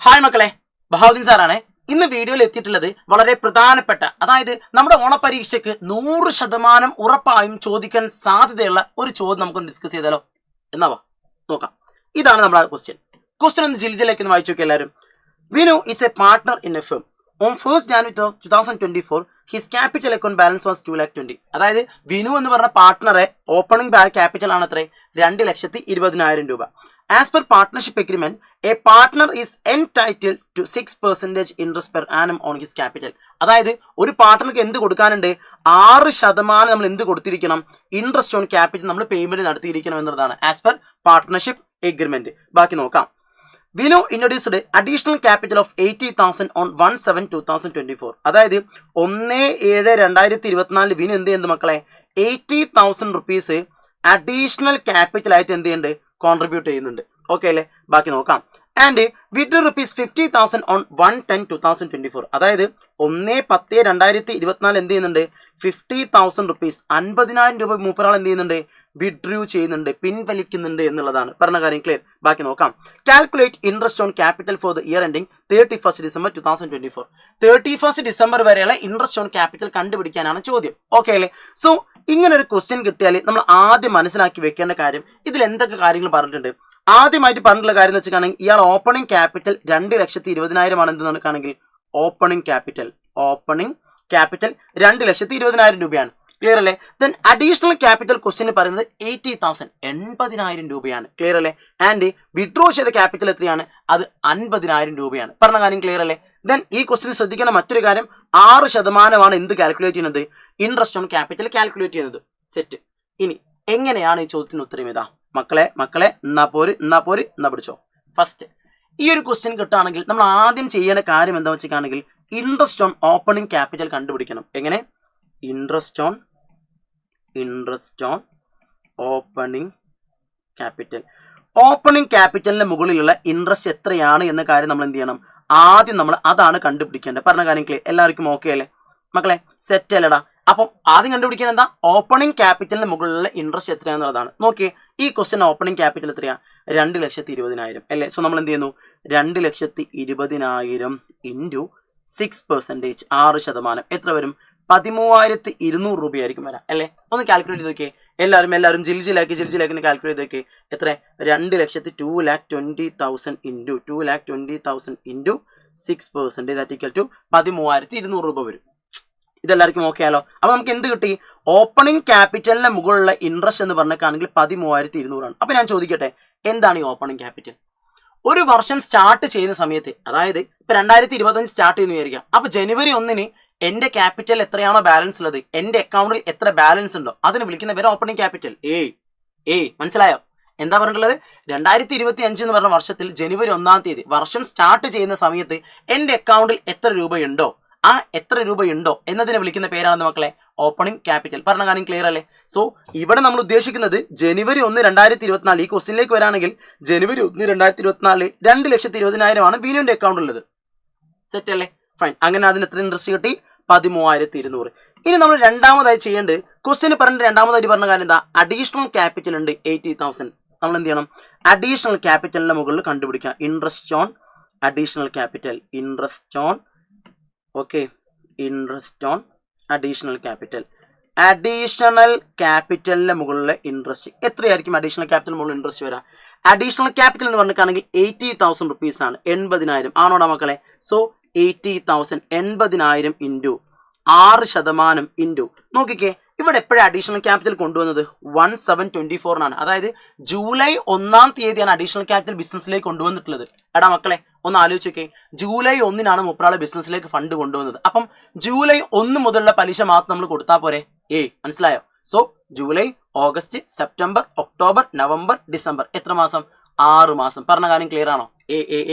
Hi മക്കളെ, ബഹാവുദ്ദീൻ സാറാണ്. ഇന്ന് വീഡിയോയിൽ എത്തിയിട്ടുള്ളത് വളരെ പ്രധാനപ്പെട്ട, അതായത് നമ്മുടെ ഓണപരീക്ഷയ്ക്ക് 100% ഉറപ്പായും ചോദിക്കാൻ സാധ്യതയുള്ള ഒരു ചോദ്യം നമുക്ക് ഡിസ്കസ് ചെയ്താലോ? എന്നാവാ നോക്കാം. ഇതാണ് നമ്മുടെ ക്വസ്റ്റ്യൻ. ക്വസ്റ്റ്യൻ ഒന്ന് ജിൽജിലേക്ക് വായിച്ചു നോക്കി എല്ലാവരും. Vinu is A partner in A firm. On 1st January 2024 his capital account balance was 2,20,000. അതായത് വിനു എന്ന് പറഞ്ഞ പാർട്ട്ണറെ ഓപ്പണിംഗ് ക്യാപിറ്റൽ ആണ് അത്രേ 2,20,000 രൂപ. As per partnership agreement, a partner is entitled to 6% interest per annum on his capital. അതായത് ഒരു പാർട്ട്ണർക്ക് എന്ത് കൊടുക്കാനുണ്ട്? 6% നമ്മൾ എന്ത് കൊടുത്തിരിക്കണം? ഇൻട്രസ്റ്റ് ഓൺ ക്യാപിറ്റൽ നമ്മൾ പേയ്മെന്റ് നടത്തിയിരിക്കണം എന്നതാണ് ആസ് പെർ പാർട്ട്ണർഷിപ്പ് എഗ്രിമെന്റ്. ബാക്കി നോക്കാം. Vinu introduced additional capital of 80,000 on 1/7/2024. അതായത് 1/7/2024 വിനു എന്ത് ചെയ്യുന്നത് മക്കളെ? 80,000 റുപ്പീസ് അഡീഷണൽ ക്യാപിറ്റൽ ആയിട്ട് എന്ത് ചെയ്യുന്നുണ്ട്? കോൺട്രിബ്യൂട്ട് ചെയ്യുന്നുണ്ട്. ഓക്കെ അല്ലേ? ബാക്കി നോക്കാം. And withdrew ₹50,000 on 1/10/2024. അതായത് 1/10/2024 എന്ത് ചെയ്യുന്നുണ്ട്? 50,000 റുപ്പീസ് 50,000 രൂപ മൂപ്പരാൾ എന്ത് ചെയ്യുന്നുണ്ട്? വിഡ്രൂ ചെയ്യുന്നുണ്ട്, പിൻവലിക്കുന്നുണ്ട് എന്നുള്ളതാണ്. പറഞ്ഞ കാര്യം ക്ലിയർ. ബാക്കി നോക്കാം. Calculate interest on capital for the year ending 31st December 2024. 31st December വരെയുള്ള ഇൻട്രസ്റ്റ് ഓൺ ക്യാപിറ്റൽ കണ്ടുപിടിക്കാനാണ് ചോദ്യം. ഓക്കെ അല്ലേ? സോ ഇങ്ങനെ ഒരു ക്വസ്റ്റ്യൻ കിട്ടിയാൽ നമ്മൾ ആദ്യം മനസ്സിലാക്കി വെക്കേണ്ട കാര്യം, ഇതിൽ എന്തൊക്കെ കാര്യങ്ങൾ പറഞ്ഞിട്ടുണ്ട്. ആദ്യമായിട്ട് പറഞ്ഞിട്ടുള്ള കാര്യം എന്ന് വെച്ചിട്ടാണെങ്കിൽ ഇയാൾ ഓപ്പണിംഗ് ക്യാപിറ്റൽ 2,20,000 ആണ്. എന്ത് നടക്കുകയാണെങ്കിൽ ഓപ്പണിംഗ് ക്യാപിറ്റൽ 2,20,000 രൂപയാണ്. ക്ലിയർ അല്ലേ? ദെൻ അഡീഷണൽ ക്യാപിറ്റൽ ക്വസ്റ്റ്യൻ പറയുന്നത് 80,000 80,000 രൂപയാണ്. ക്ലിയർ അല്ലേ? ആൻഡ് വിഡ്രോ ചെയ്ത ക്യാപിറ്റൽ എത്രയാണ്? അത് 50,000 രൂപയാണ്. പറഞ്ഞ കാര്യം ക്ലിയർ അല്ലേ? ദെൻ ഈ ക്വസ്റ്റ്യൻ ശ്രദ്ധിക്കേണ്ട മറ്റൊരു കാര്യം, 6% എന്ത് കാൽക്കുലേറ്റ് ചെയ്യുന്നത്? ഇൻട്രസ്റ്റ് ഓൺ ക്യാപിറ്റൽ കാൽക്കുലേറ്റ് ചെയ്യുന്നത്. സെറ്റ്. ഇനി എങ്ങനെയാണ് ഈ ചോദ്യത്തിന് ഉത്തരം? ഇതാ മക്കളെ എന്നാ പിടിച്ചോ. ഫസ്റ്റ് ഈ ഒരു ക്വസ്റ്റ്യൻ കിട്ടുകയാണെങ്കിൽ നമ്മൾ ആദ്യം ചെയ്യേണ്ട കാര്യം എന്താ വെച്ചിട്ടാണെങ്കിൽ ഇൻട്രസ്റ്റ് ഓൺ ഓപ്പണിംഗ് ക്യാപിറ്റൽ കണ്ടുപിടിക്കണം. എങ്ങനെ? Interest on opening capital. Opening ക്യാപിറ്റലിന്റെ മുകളിലുള്ള ഇൻട്രസ്റ്റ് എത്രയാണ് എന്ന കാര്യം നമ്മൾ എന്ത് ചെയ്യണം? ആദ്യം നമ്മൾ അതാണ് കണ്ടുപിടിക്കേണ്ടത്. പറഞ്ഞ കാര്യം ക്ലിയർ? എല്ലാവർക്കും ഓക്കെ അല്ലേ മക്കളെ? സെറ്റ് അല്ലടാ? അപ്പം ആദ്യം കണ്ടുപിടിക്കാൻ എന്താ? ഓപ്പണിംഗ് ക്യാപിറ്റലിന്റെ മുകളിലുള്ള ഇൻട്രസ്റ്റ് എത്രയാണെന്നുള്ളതാണ്. നോക്കിയേ, ഈ ക്വസ്റ്റ്യൻ ഓപ്പണിംഗ് ക്യാപിറ്റൽ എത്രയാ? 2,20,000 അല്ലേ? സോ നമ്മൾ എന്ത് ചെയ്യുന്നു? 2,20,000 ഇൻറ്റു 6%, 6%. എത്ര വരും? 13,200 രൂപയായിരിക്കും വരാം അല്ലേ? ഒന്ന് കാൽക്കുലേറ്റ് ചെയ്ത് നോക്കിയേ എല്ലാവരും ജിൽജിലാക്കി കാൽക്കുലേറ്റ് ചെയ്ത് നോക്കിയേ. എത്ര? 2,20,000 ഇൻറ്റു 6% ദാറ്റ് ഈക്വൽ ടു 13,200 രൂപ വരും. ഇതെല്ലാവർക്കും ഓക്കെ ആലോ? അപ്പൊ നമുക്ക് എന്ത് കിട്ടി? ഓപ്പണിംഗ് ക്യാപിറ്റലിന്റെ മുകളിലുള്ള ഇൻട്രസ്റ്റ് എന്ന് പറഞ്ഞാണെങ്കിൽ 13,200 ആണ്. അപ്പൊ ഞാൻ ചോദിക്കട്ടെ, എന്താണ് ഈ ഓപ്പണിംഗ് ക്യാപിറ്റൽ? ഒരു വർഷം സ്റ്റാർട്ട് ചെയ്യുന്ന സമയത്ത്, അതായത് ഇപ്പൊ 2025 സ്റ്റാർട്ട് ചെയ്യുന്ന വിചാരിക്കാം. അപ്പൊ January 1 എന്റെ ക്യാപിറ്റൽ എത്രയാണോ ബാലൻസ് ഉള്ളത്, എന്റെ അക്കൗണ്ടിൽ എത്ര ബാലൻസ് ഉണ്ടോ അതിന് വിളിക്കുന്ന പേര് ഓപ്പണിംഗ് ക്യാപിറ്റൽ. മനസ്സിലായോ? എന്താ പറഞ്ഞിട്ടുള്ളത്? 2025 എന്ന് പറഞ്ഞ വർഷത്തിൽ January 1 വർഷം സ്റ്റാർട്ട് ചെയ്യുന്ന സമയത്ത് എന്റെ അക്കൗണ്ടിൽ എത്ര രൂപയുണ്ടോ, ആ എത്ര രൂപയുണ്ടോ എന്നതിനെ വിളിക്കുന്ന പേരാണ് മക്കളെ ഓപ്പണിംഗ് ക്യാപിറ്റൽ. പറഞ്ഞ കാര്യം ക്ലിയർ അല്ലേ? സോ ഇവിടെ നമ്മൾ ഉദ്ദേശിക്കുന്നത് January 1, 2024. ഈ ക്വസ്റ്റ്യനിലേക്ക് വരാണെങ്കിൽ January 1, 2024 2,20,000 ആണ് വിനുവിന്റെ അക്കൗണ്ട് ഉള്ളത്. സെറ്റ് അല്ലേ? ഫൈൻ. അങ്ങനെ അതിന് എത്ര ഇൻട്രസ്റ്റ് കിട്ടി? 13,200. ഇനി നമ്മൾ രണ്ടാമതായി ചെയ്യേണ്ടത്, ക്വസ്റ്റ്യന് രണ്ടാമതായിട്ട് പറഞ്ഞ കാര്യം എന്താ? അഡീഷണൽ ക്യാപിറ്റൽ ഉണ്ട് 80,000. നമ്മൾ എന്ത് ചെയ്യണം? അഡീഷണൽ ക്യാപിറ്റലിന്റെ മുകളിൽ കണ്ടുപിടിക്കാം interest on additional capital. Interest on additional capital. Additional ക്യാപിറ്റലിന്റെ മുകളിലെ ഇൻട്രസ്റ്റ് എത്രയായിരിക്കും? അഡീഷണൽ ക്യാപിറ്റൽ മുകളിൽ ഇൻട്രസ്റ്റ് വരാം. അഡീഷണൽ ക്യാപിറ്റൽ എന്ന് പറഞ്ഞിട്ടാണെങ്കിൽ 80,000 റുപ്പീസ് ആണ്. 80,000 ആണോടാ മക്കളെ? സോ 80,000 80,000 ഇൻറ്റു 6% ഇൻറ്റു നോക്കിക്കേ, ഇവിടെ എപ്പോഴാണ് അഡീഷണൽ ക്യാപിറ്റൽ കൊണ്ടുവന്നത്? 1/7/24 അതായത് July 1 അഡീഷണൽ ക്യാപിറ്റൽ ബിസിനസ്സിലേക്ക് കൊണ്ടുവന്നിട്ടുള്ളത്. എടാ മക്കളെ ഒന്ന് ആലോചിച്ച് നോക്കേ, July 1 മൂപ്പരാളെ ബിസിനസ്സിലേക്ക് ഫണ്ട് കൊണ്ടുവന്നത്. അപ്പം July 1 മുതലുള്ള പലിശ മാത്രം നമ്മൾ കൊടുത്താൽ പോരെ? മനസ്സിലായോ? So July, August, September, October, November, December, എത്ര മാസം? 6 മാസം. പറഞ്ഞ കാര്യം ക്ലിയർ ആണോ?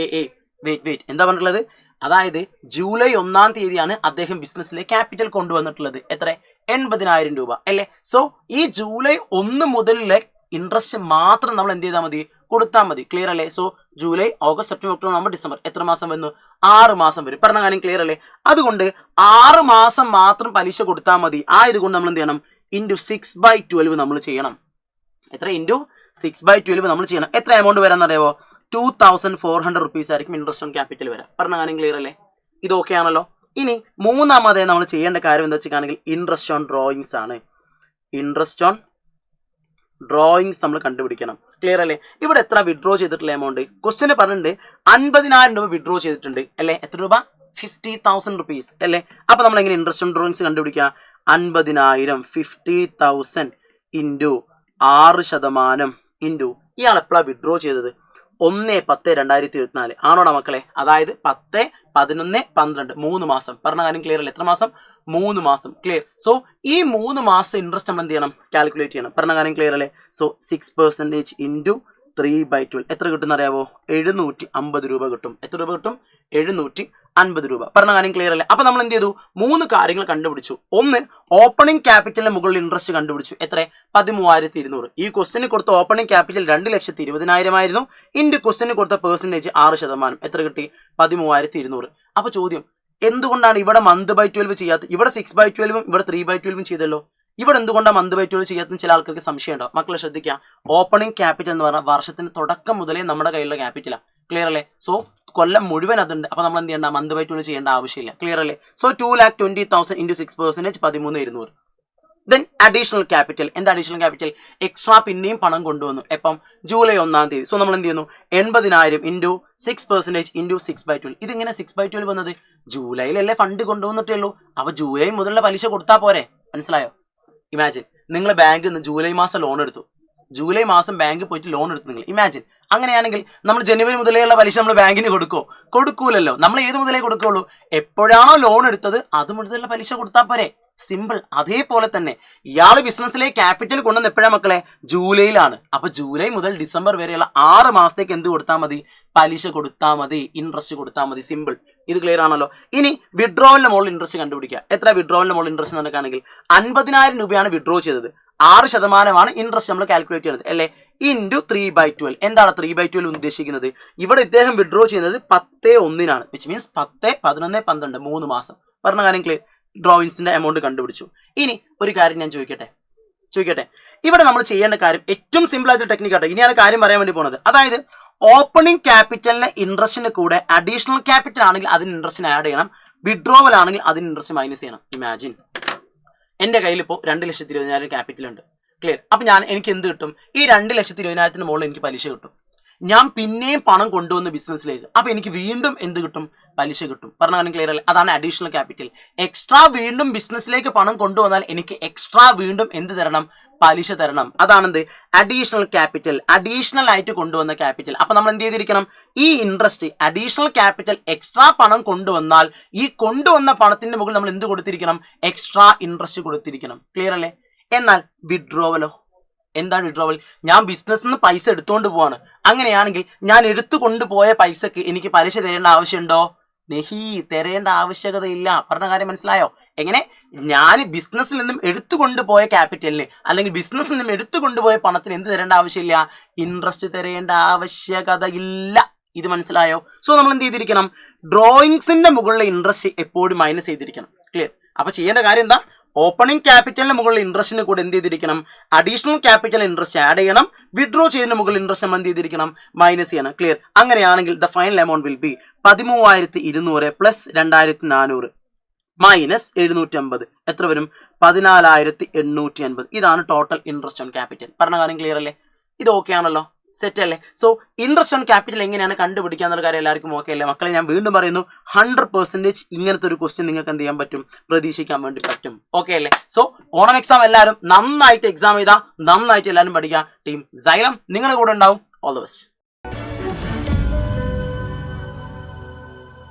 വെയിറ്റ് എന്താ പറഞ്ഞിട്ടുള്ളത്? അതായത് July 1 അദ്ദേഹം ബിസിനസ്സിലെ ക്യാപിറ്റൽ കൊണ്ടുവന്നിട്ടുള്ളത്. എത്ര? 80,000 രൂപ അല്ലേ? സോ ഈ July 1 മുതലുള്ള ഇൻട്രസ്റ്റ് മാത്രം നമ്മൾ എന്ത് ചെയ്താൽ മതി? കൊടുത്താൽ മതി. ക്ലിയർ അല്ലേ? So July, August, September, October, November, December, എത്ര മാസം വരുന്നു? 6 മാസം വരും. പറഞ്ഞ കാര്യം ക്ലിയർ അല്ലേ? അതുകൊണ്ട് 6 മാസം മാത്രം പലിശ കൊടുത്താൽ മതി. ആയതുകൊണ്ട് നമ്മൾ എന്ത് ചെയ്യണം? ഇൻറ്റു 6/12 നമ്മൾ ചെയ്യണം. എത്ര? ഇൻറ്റു 6/12 നമ്മൾ ചെയ്യണം. എത്ര എമൗണ്ട് വരാമെന്നറിയാവോ? 2400 rupees ആയിരിക്കും ഇൻട്രസ്റ്റ് ഓൺ ക്യാപിറ്റൽ വരാം. പറഞ്ഞ കാര്യം ക്ലിയർ അല്ലേ? ഇത് ഓക്കെ ആണല്ലോ. ഇനി മൂന്നാമതായി നമ്മൾ ചെയ്യേണ്ട കാര്യം എന്താ വെച്ചിട്ടാണെങ്കിൽ ഇൻട്രസ്റ്റ് ഓൺ ഡ്രോയിങ്സ് ആണ്. ഇൻട്രസ്റ്റ് ഓൺ ഡ്രോയിങ്സ് നമ്മൾ കണ്ടുപിടിക്കണം. ക്ലിയർ അല്ലേ? ഇവിടെ എത്ര വിഡ്രോ ചെയ്തിട്ടുള്ള എമൗണ്ട് ക്വസ്റ്റ്യന് പറഞ്ഞിട്ടുണ്ട്. 50,000 രൂപ വിഡ്രോ ചെയ്തിട്ടുണ്ട് അല്ലേ? എത്ര രൂപ? 50,000 rupees അല്ലേ? അപ്പൊ നമ്മൾ എങ്ങനെ ഇൻട്രസ്റ്റ് ഓൺ ഡ്രോയിങ്സ് കണ്ടുപിടിക്കുക? 50,000 50,000 ഇൻറ്റു 6% ഇൻറ്റു ഇയാൾ എപ്പോഴാണ് വിഡ്രോ ചെയ്തത്? 1/10/2024 ആണോടാ മക്കളെ? അതായത് 10, 11, 12 3 മാസം. പറഞ്ഞ കാര്യം ക്ലിയർ അല്ലേ? എത്ര മാസം? 3 മാസം. ക്ലിയർ. സോ ഈ 3 മാസം ഇൻട്രസ്റ്റ് നമ്മൾ എന്ത് ചെയ്യണം? കാൽക്കുലേറ്റ് ചെയ്യണം. പറഞ്ഞ കാര്യം ക്ലിയർ അല്ലേ? സോ 6% ഇൻറ്റു 3/12 എത്ര കിട്ടും അറിയാവോ? 750 രൂപ കിട്ടും. എത്ര രൂപ കിട്ടും? 750 രൂപ. പറഞ്ഞ കാര്യം ക്ലിയർ അല്ലേ? അപ്പൊ നമ്മൾ എന്ത് ചെയ്തു? 3 കാര്യങ്ങൾ കണ്ടുപിടിച്ചു. ഒന്ന്, ഓപ്പണിംഗ് ക്യാപിറ്റലിന് മുകളിൽ ഇൻട്രസ്റ്റ് കണ്ടുപിടിച്ചു. എത്ര? 13,200. ഈ ക്വസ്റ്റിന് കൊടുത്ത ഓപ്പണിംഗ് ക്യാപിറ്റൽ 2,20,000 ആയിരുന്നു. ഇൻറ്റു ക്വസ്റ്റിന് കൊടുത്ത പെർസെന്റേജ് 6%. എത്ര കിട്ടി? 13,200. അപ്പൊ ചോദ്യം, എന്തുകൊണ്ടാണ് ഇവിടെ മന്ത് ബൈ 12 ചെയ്യാത്തത്? ഇവിടെ 6/12 ഇവിടെ 3/12 ചെയ്തല്ലോ. ഇവിടെ എന്തുകൊണ്ടാണ് മന്ത് ബൈ 12 ചെയ്യാത്ത ചില ആൾക്കാർക്ക് സംശയം ഉണ്ടാവും. മക്കളെ ശ്രദ്ധിക്കുക, ഓപ്പണിംഗ് ക്യാപിറ്റൽ എന്ന് പറഞ്ഞാൽ വർഷത്തിന് തുടക്കം മുതലേ നമ്മുടെ കയ്യിലുള്ള ക്യാപിറ്റലാണ്. ക്ലിയർ അല്ലേ? സോ കൊല്ലം മുഴുവൻ അതുണ്ട്. അപ്പൊ നമ്മൾ എന്ത് ചെയ്യേണ്ട? മന്ത് ബൈ 12 ചെയ്യേണ്ട ആവശ്യമില്ല. ക്ലിയർ അല്ലേ? So 2,20,000 into 6% 13,200. Then additional capital. എന്താ അഡീഷണൽ ക്യാപിറ്റൽ? എക്സ്ട്രാ പിന്നെയും പണം കൊണ്ടുവന്നു. എപ്പം? ജൂലൈ 1-ാം തീയതി. സോ നമ്മൾ എന്ത് ചെയ്യുന്നു? 80,000 ഇൻറ്റു 6% ഇൻറ്റു 6/12. ഇതിങ്ങനെ 6/12 വന്നത് ജൂലൈയിലല്ലേ ഫണ്ട് കൊണ്ടുവന്നിട്ടേ ഉള്ളൂ. അപ്പൊ ജൂലൈ മുതലുള്ള പലിശ കൊടുത്താൽ പോരെ? മനസ്സിലായോ? ഇമാജിൻ, നിങ്ങൾ ബാങ്കിൽ നിന്ന് ജൂലൈ മാസം ലോൺ എടുത്തു. ജൂലൈ മാസം ബാങ്കിൽ പോയിട്ട് ലോൺ എടുത്തു നിങ്ങൾ. ഇമാജിൻ, അങ്ങനെയാണെങ്കിൽ നമ്മൾ ജനുവരി മുതലേയുള്ള പലിശ നമ്മൾ ബാങ്കിന് കൊടുക്കൂലല്ലോ. നമ്മൾ ഏത് മുതലേ കൊടുക്കുള്ളൂ? എപ്പോഴാണോ ലോൺ എടുത്തത് അത് മുതലുള്ള പലിശ കൊടുത്താൽ പോരെ? സിമ്പിൾ. അതേപോലെ തന്നെ ഇയാൾ ബിസിനസ്സിലേക്ക് ക്യാപിറ്റൽ കൊണ്ടുവന്ന് എപ്പോഴാണ് മക്കളെ? ജൂലൈയിലാണ്. അപ്പൊ ജൂലൈ മുതൽ ഡിസംബർ വരെയുള്ള 6 മാസത്തേക്ക് എന്ത് കൊടുത്താൽ മതി? പലിശ കൊടുത്താൽ മതി, ഇൻട്രസ്റ്റ് കൊടുത്താൽ മതി. സിമ്പിൾ. ഇത് ക്ലിയർ ആണല്ലോ. ഇനി വിഡ്രോവലിന്റെ മുകളിൽ ഇൻട്രസ്റ്റ് കണ്ടുപിടിക്കുക. എത്ര വിഡ്രോവലിന്റെ മുകളിൽ ഇൻട്രസ്റ്റ് നടക്കുകയാണെങ്കിൽ 50,000 രൂപയാണ് വിഡ്രോ ചെയ്തത്. 6% ഇൻട്രസ്റ്റ് നമ്മൾ കാൽക്കുലേറ്റ് ചെയ്യുന്നത് അല്ലേ? ഇൻറ്റു 3/12. എന്താണ് 3/12 ഉദ്ദേശിക്കുന്നത്? ഇവിടെ ഇദ്ദേഹം വിഡ്രോ ചെയ്യുന്നത് 10/1 വിച്ച് മീൻസ് 10, 11, 12 3 മാസം. പറഞ്ഞ കാര്യം ക്ലിയർ? ഡ്രോയിങ്സിന്റെ എമൗണ്ട് കണ്ടുപിടിച്ചു. ഇനി ഒരു കാര്യം ഞാൻ ചോദിക്കട്ടെ. ഇവിടെ നമ്മൾ ചെയ്യേണ്ട കാര്യം ഏറ്റവും സിമ്പിൾ ആയിട്ട് ടെക്നിക്ക് ആട്ടെ. ഇനിയാണ് കാര്യം പറയാൻ വേണ്ടി പോകുന്നത്. അതായത് ഓപ്പണിംഗ് ക്യാപിറ്റലിന് ഇൻട്രസ്റ്റിന് കൂടെ അഡീഷണൽ ക്യാപിറ്റൽ ആണെങ്കിൽ അതിന് ഇൻട്രസ്റ്റിന് ആഡ് ചെയ്യണം. വിഡ്രോവൽ ആണെങ്കിൽ അതിന് ഇൻട്രസ്റ്റ് മൈനസ് ചെയ്യണം. ഇമാജിൻ, എന്റെ കയ്യിൽ ഇപ്പോൾ 2,20,000 ക്യാപിറ്റൽ ഉണ്ട്. ക്ലിയർ? അപ്പൊ എനിക്ക് എന്ത് കിട്ടും? ഈ 2,20,000 മുകളിൽ എനിക്ക് പലിശ കിട്ടും. ഞാൻ പിന്നെയും പണം കൊണ്ടുവന്ന് ബിസിനസ്സിലേക്ക്. അപ്പൊ എനിക്ക് വീണ്ടും എന്ത് കിട്ടും? പലിശ കിട്ടും. പറഞ്ഞ കാര്യം ക്ലിയർ അല്ലേ? അതാണ് അഡീഷണൽ ക്യാപിറ്റൽ. എക്സ്ട്രാ വീണ്ടും ബിസിനസ്സിലേക്ക് പണം കൊണ്ടുവന്നാൽ എനിക്ക് എക്സ്ട്രാ വീണ്ടും എന്ത് തരണം? പലിശ തരണം. അതാണെന്ത്? Additional capital. അഡീഷണൽ ആയിട്ട് കൊണ്ടുവന്ന ക്യാപിറ്റൽ. അപ്പൊ നമ്മൾ എന്ത് ചെയ്തിരിക്കണം? ഈ ഇൻട്രസ്റ്റ് അഡീഷണൽ ക്യാപിറ്റൽ എക്സ്ട്രാ പണം കൊണ്ടുവന്നാൽ ഈ കൊണ്ടുവന്ന പണത്തിന്റെ മുകളിൽ നമ്മൾ എന്ത് കൊടുത്തിരിക്കണം? എക്സ്ട്രാ ഇൻട്രസ്റ്റ് കൊടുത്തിരിക്കണം. ക്ലിയർ അല്ലേ? എന്നാൽ വിഡ്രോവലോ? എന്താണ് വിഡ്രോവൽ? ഞാൻ ബിസിനസ്സിൽ നിന്ന് പൈസ എടുത്തുകൊണ്ട് പോവാണ്. അങ്ങനെയാണെങ്കിൽ ഞാൻ എടുത്തു കൊണ്ടുപോയ പൈസക്ക് എനിക്ക് പലിശ തരേണ്ട ആവശ്യമുണ്ടോ? നെഹി, തരേണ്ട ആവശ്യകതയില്ല. പറഞ്ഞ കാര്യം മനസ്സിലായോ? എങ്ങനെ? ഞാൻ ബിസിനസ്സിൽ നിന്നും എടുത്തു കൊണ്ടുപോയ ക്യാപിറ്റലിന് അല്ലെങ്കിൽ ബിസിനസ്സിൽ നിന്നും എടുത്തു കൊണ്ടുപോയ പണത്തിന് എന്ത് തരേണ്ട ആവശ്യമില്ല? ഇൻട്രസ്റ്റ് തരേണ്ട ആവശ്യകതയില്ല. ഇത് മനസ്സിലായോ? സോ നമ്മൾ എന്ത് ചെയ്തിരിക്കണം? ഡ്രോയിങ്സിന്റെ മുകളിലെ ഇൻട്രസ്റ്റ് എപ്പോഴും മൈനസ് ചെയ്തിരിക്കണം. ക്ലിയർ? അപ്പൊ ചെയ്യേണ്ട കാര്യം എന്താ? ഓപ്പണിംഗ് ക്യാപിറ്റലിന് മുകളിൽ ഇൻട്രസ്റ്റിന് കൂടെ എന്ത് ചെയ്തിരിക്കണം? അഡീഷണൽ ക്യാപിറ്റൽ ഇൻട്രസ്റ്റ് ആഡ് ചെയ്യണം. വിഡ്രോ ചെയ്യുന്ന മുകളിൽ ഇൻട്രസ്റ്റ് നമ്മൾ എന്ത് ചെയ്തിരിക്കണം? മൈനസ് ചെയ്യണം. ക്ലിയർ? അങ്ങനെയാണെങ്കിൽ the final amount will be 13,200 plus 2,400 minus 750. എത്ര വരും? 14,880. ഇതാണ് ടോട്ടൽ ഇൻട്രസ്റ്റ് ഓൺ ക്യാപിറ്റൽ. പറഞ്ഞ കാര്യം ക്ലിയർ അല്ലേ? ഇത് ഓക്കെ ആണല്ലോ? സെറ്റ് അല്ലേ? സോ ഇൻട്രസ്റ്റ് ഓൺ ക്യാപിറ്റൽ എങ്ങനെയാണ് കണ്ടുപിടിക്കുക എന്നുള്ള കാര്യം എല്ലാവർക്കും ഓക്കെ അല്ലേ? മക്കളെ ഞാൻ വീണ്ടും പറയുന്നു, 100% ഇങ്ങനത്തെ ഒരു ക്വസ്റ്റ്യൻ നിങ്ങൾക്ക് എന്ത് ചെയ്യാൻ പറ്റും? പ്രതീക്ഷിക്കാൻ വേണ്ടി പറ്റും. ഓക്കെ അല്ലേ? സോ ഓണം എക്സാം എല്ലാവരും നന്നായിട്ട് എക്സാം ചെയ്താൽ നന്നായിട്ട് എല്ലാവരും പഠിക്കുക. ടീം സൈലം നിങ്ങളുടെ കൂടെ ഉണ്ടാവും. All the best.